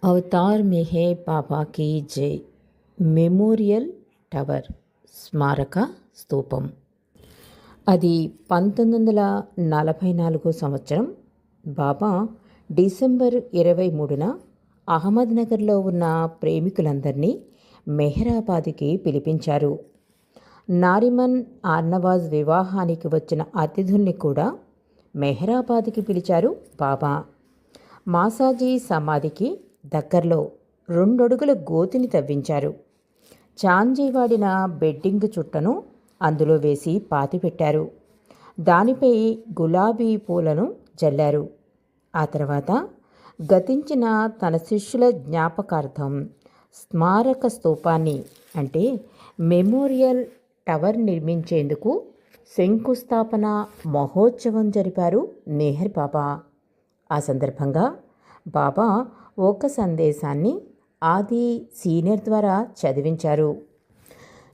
अवतार में है बाबा की जय మెమోరియల్ టవర్ స్మారక స్తూపం. అది 1944 సంవత్సరం బాబా డిసెంబర్ 23న అహ్మద్నగర్లో ఉన్న ప్రేమికులందరినీ మెహరాబాద్కి పిలిపించారు. నారిమన్ ఆర్నవాజ్ వివాహానికి వచ్చిన అతిథుల్ని కూడా మెహరాబాద్కి పిలిచారు బాబా. మాసాజీ సమాధికి దగ్గరలో 2 అడుగుల గోతిని తవ్వించారు. చాంజీ వాడిన బెడ్డింగ్ చుట్టను అందులో వేసి పాతిపెట్టారు. దానిపై గులాబీ పూలను జల్లారు. ఆ తర్వాత గతించిన తన శిష్యుల జ్ఞాపకార్థం స్మారక స్తూపాన్ని అంటే మెమోరియల్ టవర్ నిర్మించేందుకు శంకుస్థాపన మహోత్సవం జరిపారు మెహర్ బాబా. ఆ సందర్భంగా బాబా ఒక సందేశాన్ని ఆది సీనియర్ ద్వారా చదివించారు.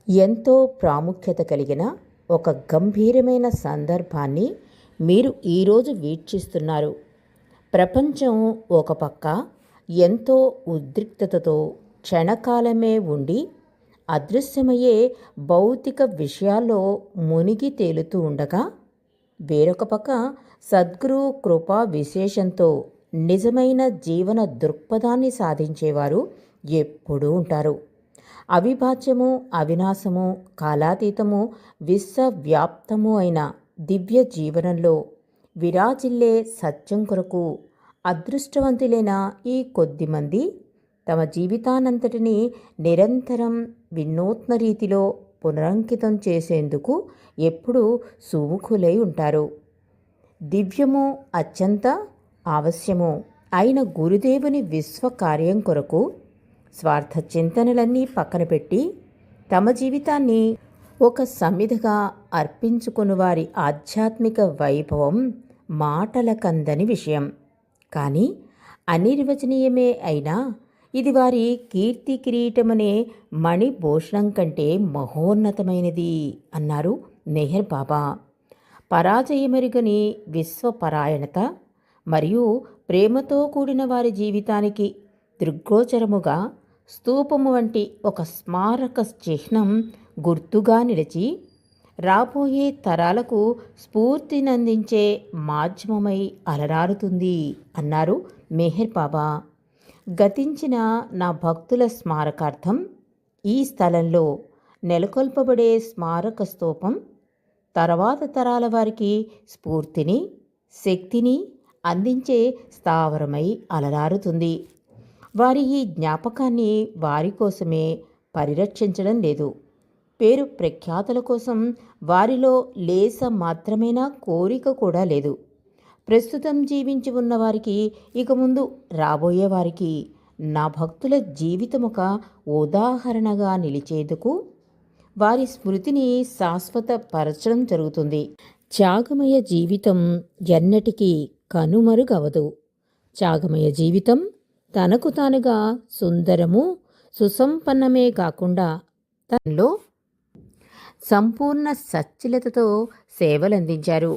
ఎంతో ప్రాముఖ్యత కలిగిన ఒక గంభీరమైన సందర్భాన్ని మీరు ఈరోజు వీక్షిస్తున్నారు. ప్రపంచం ఒక పక్క ఎంతో ఉద్రిక్తతతో క్షణకాలమే ఉండి అదృశ్యమయ్యే భౌతిక విషయాల్లో మునిగి తేలుతూ ఉండగా, వేరొక పక్క సద్గురు కృపా విశేషంతో నిజమైన జీవన దృక్పథాన్ని సాధించేవారు ఎప్పుడూ ఉంటారు. అవిభాజ్యము, అవినాశము, కాలాతీతము, విశ్వవ్యాప్తము అయిన దివ్య జీవనంలో విరాజిల్లే సత్యం కొరకు అదృష్టవంతులైన ఈ కొద్దిమంది తమ జీవితానంతటినీ నిరంతరం వినూత్న రీతిలో పునరంకితం చేసేందుకు ఎప్పుడూ సుముఖులై ఉంటారు. దివ్యము అత్యంత ఆవశ్యము అయిన గురుదేవుని విశ్వకార్యం కొరకు స్వార్థ చింతనలన్నీ పక్కన పెట్టి తమ జీవితాన్ని ఒక సమిధగా అర్పించుకుని వారి ఆధ్యాత్మిక వైభవం మాటలకందని విషయం. కానీ అనిర్వచనీయమే అయినా ఇది వారి కీర్తి కిరీటమనే మణిభూషణం కంటే మహోన్నతమైనది అన్నారు మెహర్ బాబా. పరాజయమెరుగని విశ్వపరాయణత మరియు ప్రేమతో కూడిన వారి జీవితానికి దృగ్గోచరముగా స్తూపము వంటి ఒక స్మారక చిహ్నం గుర్తుగా నిలిచి రాబోయే తరాలకు స్ఫూర్తినందించే మాధ్యమమై అలరారుతుంది అన్నారు మెహర్ బాబా. గతించిన నా భక్తుల స్మారకార్థం ఈ స్థలంలో నెలకొల్పబడే స్మారక స్తూపం తర్వాత తరాల వారికి స్ఫూర్తిని, శక్తిని అందించే స్థావరమై అలరారుతుంది. వారి ఈ జ్ఞాపకాన్ని వారి కోసమే పరిరక్షించడం లేదు. పేరు ప్రఖ్యాతుల కోసం వారిలో లేస మాత్రమేనా కోరిక కూడా లేదు. ప్రస్తుతం జీవించి ఉన్నవారికి, ఇక ముందు రాబోయే వారికి నా భక్తుల జీవితం ఒక ఉదాహరణగా నిలిచేందుకు వారి స్మృతిని శాశ్వతపరచడం జరుగుతుంది. త్యాగమయ జీవితం ఎన్నటికీ కనుమరుగవదు. త్యాగమయ జీవితం తనకు తానుగా సుందరము, సుసంపన్నమే కాకుండా తనలో సంపూర్ణ సచ్చలతతో సేవలందించారు.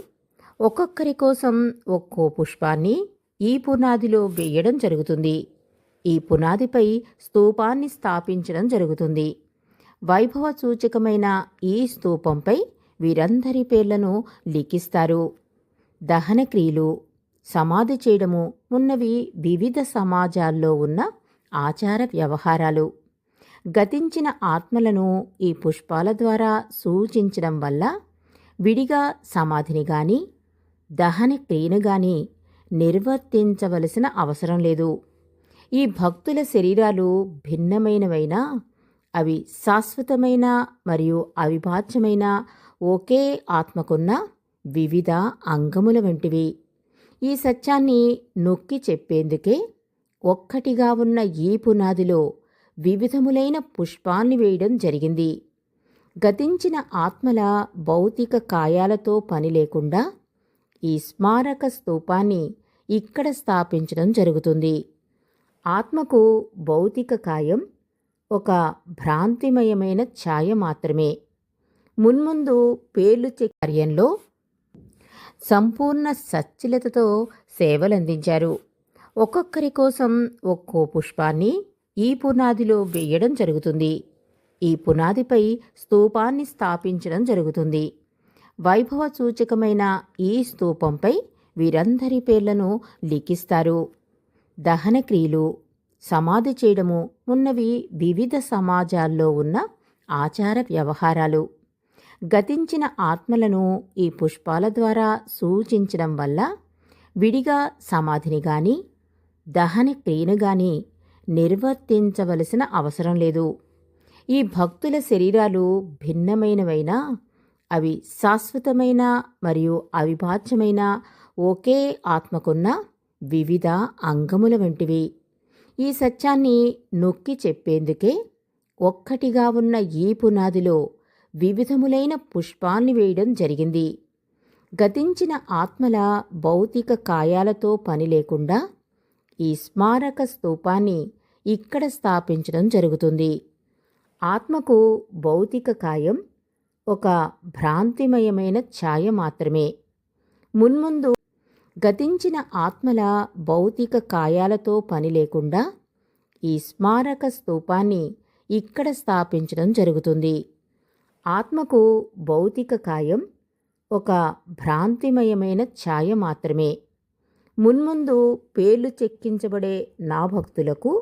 ఒక్కొక్కరి కోసం ఒక్కో పుష్పాన్ని ఈ పునాదిలో వేయడం జరుగుతుంది. ఈ పునాదిపై స్తూపాన్ని స్థాపించడం జరుగుతుంది. వైభవ సూచకమైన ఈ స్తూపంపై వీరందరి పేర్లను లిఖిస్తారు. దహన క్రియలు, సమాధి చేయడము ఉన్నవి వివిధ సమాజాల్లో ఉన్న ఆచార వ్యవహారాలు. గతించిన ఆత్మలను ఈ పుష్పాల ద్వారా సూచించడం వల్ల విడిగా సమాధిని గాని దహన క్రియను గాని నిర్వర్తించవలసిన అవసరం లేదు. ఈ భక్తుల శరీరాలు భిన్నమైనవైనా అవి శాశ్వతమైన మరియు అవిభాజ్యమైన ఒకే ఆత్మకున్న వివిధ అంగముల వంటివి. ఈ సత్యాన్ని నొక్కి చెప్పేందుకే ఒక్కటిగా ఉన్న ఈ పునాదిలో వివిధములైన పుష్పాల్ని వేయడం జరిగింది. గతించిన ఆత్మల భౌతిక కాయాలతో పని లేకుండా ఈ స్మారక స్తూపాన్ని ఇక్కడ స్థాపించడం జరుగుతుంది. ఆత్మకు భౌతిక కాయం ఒక భ్రాంతిమయమైన ఛాయ మాత్రమే. మున్ముందు పేర్లు కార్యంలో సంపూర్ణ సచ్చలతతో సేవలందించారు. ఒక్కొక్కరి కోసం ఒక్కో పుష్పాన్ని ఈ పునాదిలో వేయడం జరుగుతుంది. ఈ పునాదిపై స్తూపాన్ని స్థాపించడం జరుగుతుంది. వైభవ సూచకమైన ఈ స్తూపంపై వీరందరి పేర్లను లిఖిస్తారు. దహన క్రియలు, సమాధి చేయడము ఉన్నవి వివిధ సమాజాల్లో ఉన్న ఆచార వ్యవహారాలు. గతించిన ఆత్మలను ఈ పుష్పాల ద్వారా సూచించడం వల్ల విడిగా సమాధిని గాని దహన క్రియను గాని నిర్వర్తించవలసిన అవసరం లేదు. ఈ భక్తుల శరీరాలు భిన్నమైనవైనా అవి శాశ్వతమైన మరియు అవిభాజ్యమైన ఒకే ఆత్మకున్న వివిధ అంగముల వంటివి. ఈ సత్యాన్ని నొక్కి చెప్పేందుకే ఒక్కటిగా ఉన్న ఈ పునాదిలో వివిధములైన పుష్పాల్ని వేయడం జరిగింది. గతించిన ఆత్మల భౌతిక కాయాలతో పని లేకుండా ఈ స్మారక స్తూపాన్ని ఇక్కడ స్థాపించడం జరుగుతుంది. ఆత్మకు భౌతిక కాయం ఒక భ్రాంతిమయమైన ఛాయ మాత్రమే. మున్ముందు గతించిన ఆత్మల భౌతిక కాయాలతో పని లేకుండా ఈ స్మారక స్తూపాన్ని ఇక్కడ స్థాపించడం జరుగుతుంది. ఆత్మకు భౌతిక కాయం ఒక భ్రాంతిమయమైన ఛాయ మాత్రమే. మున్ముందు పేర్లు చెక్కించబడే నా భక్తులకు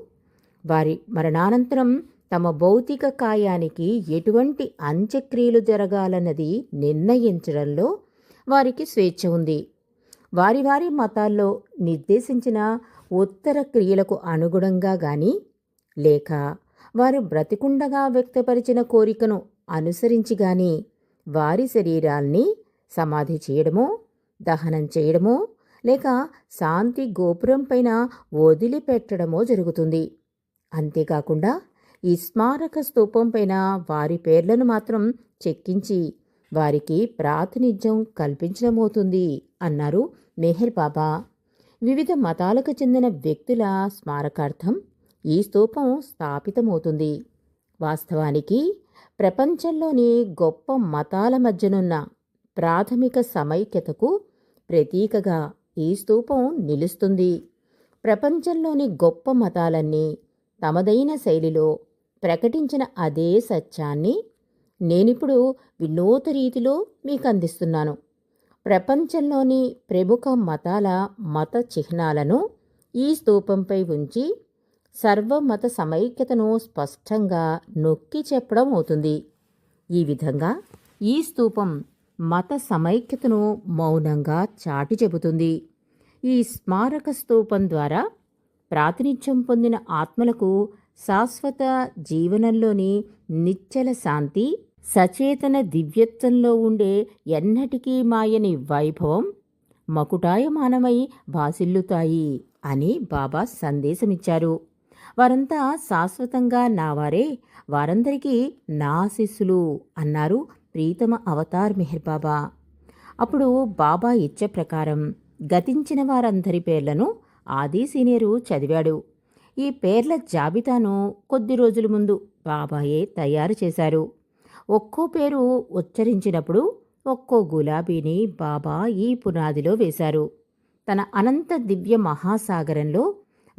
వారి మరణానంతరం తమ భౌతిక కాయానికి ఎటువంటి అంత్యక్రియలు జరగాలన్నది నిర్ణయించడంలో వారికి స్వేచ్ఛ ఉంది. వారి వారి మతాల్లో నిర్దేశించిన ఉత్తర క్రియలకు అనుగుణంగా గాని లేక వారు బ్రతికుండగా వ్యక్తపరిచిన కోరికను అనుసరించి గాని వారి శరీరాల్ని సమాధి చేయడమో దహనం చేయడమో లేక శాంతి గోపురం పైన వదిలిపెట్టడమో జరుగుతుంది. అంతేకాకుండా ఈ స్మారక స్తూపం పైన వారి పేర్లను మాత్రం చెక్కించి వారికి ప్రాతినిధ్యం కల్పించడమవుతుంది అన్నారు మెహర్ బాబా. వివిధ మతాలకు చెందిన వ్యక్తుల స్మారకార్థం ఈ స్తూపం స్థాపితమవుతుంది. వాస్తవానికి ప్రపంచంలోని గొప్ప మతాల మధ్యనున్న ప్రాథమిక సమైక్యతకు ప్రతీకగా ఈ స్తూపం నిలుస్తుంది. ప్రపంచంలోని గొప్ప మతాలన్నీ తమదైన శైలిలో ప్రకటించిన అదే సత్యాన్ని నేనిప్పుడు వినూత రీతిలో మీకు అందిస్తున్నాను. ప్రపంచంలోని ప్రముఖ మతాల మత చిహ్నాలను ఈ స్తూపంపై ఉంచి సర్వమత సమైక్యతను స్పష్టంగా నొక్కి చెప్పడం అవుతుంది. ఈ విధంగా ఈ స్తూపం మత సమైక్యతను మౌనంగా చాటి చెబుతుంది. ఈ స్మారక స్తూపం ద్వారా ప్రాతినిధ్యం పొందిన ఆత్మలకు శాశ్వత జీవనంలోని నిశ్చల శాంతి, సచేతన దివ్యత్వంలో ఉండే ఎన్నటికీ మాయని వైభవం మకుటాయమానమై భాసిల్లుతాయి అని బాబా సందేశమిచ్చారు. వారంతా శాశ్వతంగా నావారే, వారందరికీ నా ఆశీస్సులు అన్నారు ప్రీతమ అవతార్ మెహర్ బాబా. అప్పుడు బాబా ఇచ్చ ప్రకారం గతించిన వారందరి పేర్లను ఆది సీనియరు చదివాడు. ఈ పేర్ల జాబితాను కొద్ది రోజుల ముందు బాబాయే తయారు చేశారు. ఒక్కో పేరు ఉచ్చరించినప్పుడు ఒక్కో గులాబీని బాబా ఈ పునాదిలో వేశారు. తన అనంత దివ్య మహాసాగరంలో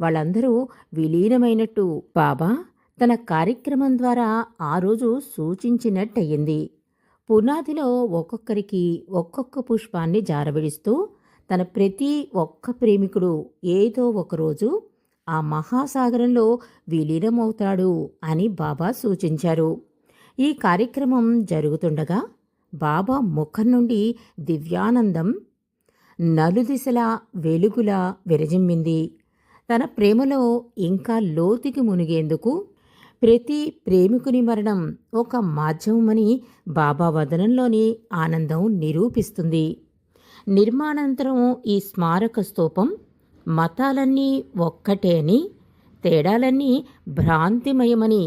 వాళ్ళందరూ విలీనమైనట్టు బాబా తన కార్యక్రమం ద్వారా ఆ రోజు సూచించినట్టయింది. పునాదిలో ఒక్కొక్కరికి ఒక్కొక్క పుష్పాన్ని జారవిడిస్తూ తన ప్రతి ఒక్క ప్రేమికుడు ఏదో ఒకరోజు ఆ మహాసాగరంలో విలీనమవుతాడు అని బాబా సూచించారు. ఈ కార్యక్రమం జరుగుతుండగా బాబా ముఖం నుండి దివ్యానందం నలుదిశలా వెలుగులా విరజిమ్మింది. తన ప్రేమలో ఇంకా లోతుకి మునిగేందుకు ప్రతి ప్రేమికుని మరణం ఒక మాధ్యమమని బాబా వదనంలోని ఆనందం నిరూపిస్తుంది. నిర్మాణానంతరం ఈ స్మారక స్తూపం మతాలన్నీ ఒక్కటే అని, తేడాలన్నీ భ్రాంతిమయమని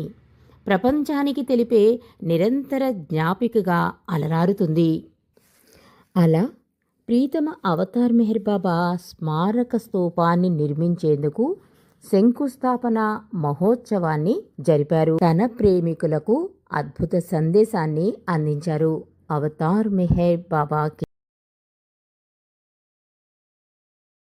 ప్రపంచానికి తెలిపే నిరంతర జ్ఞాపికగా అలరారుతుంది. అలా ప్రీతమ అవతార్ మెహర్ బాబా స్మారక స్తూపాన్ని నిర్మించేందుకు శంకుస్థాపన మహోత్సవాన్ని జరిపారు. తన ప్రేమికులకు అద్భుత సందేశాన్ని అందించారు. అవతార్ మెహర్ బాబాకి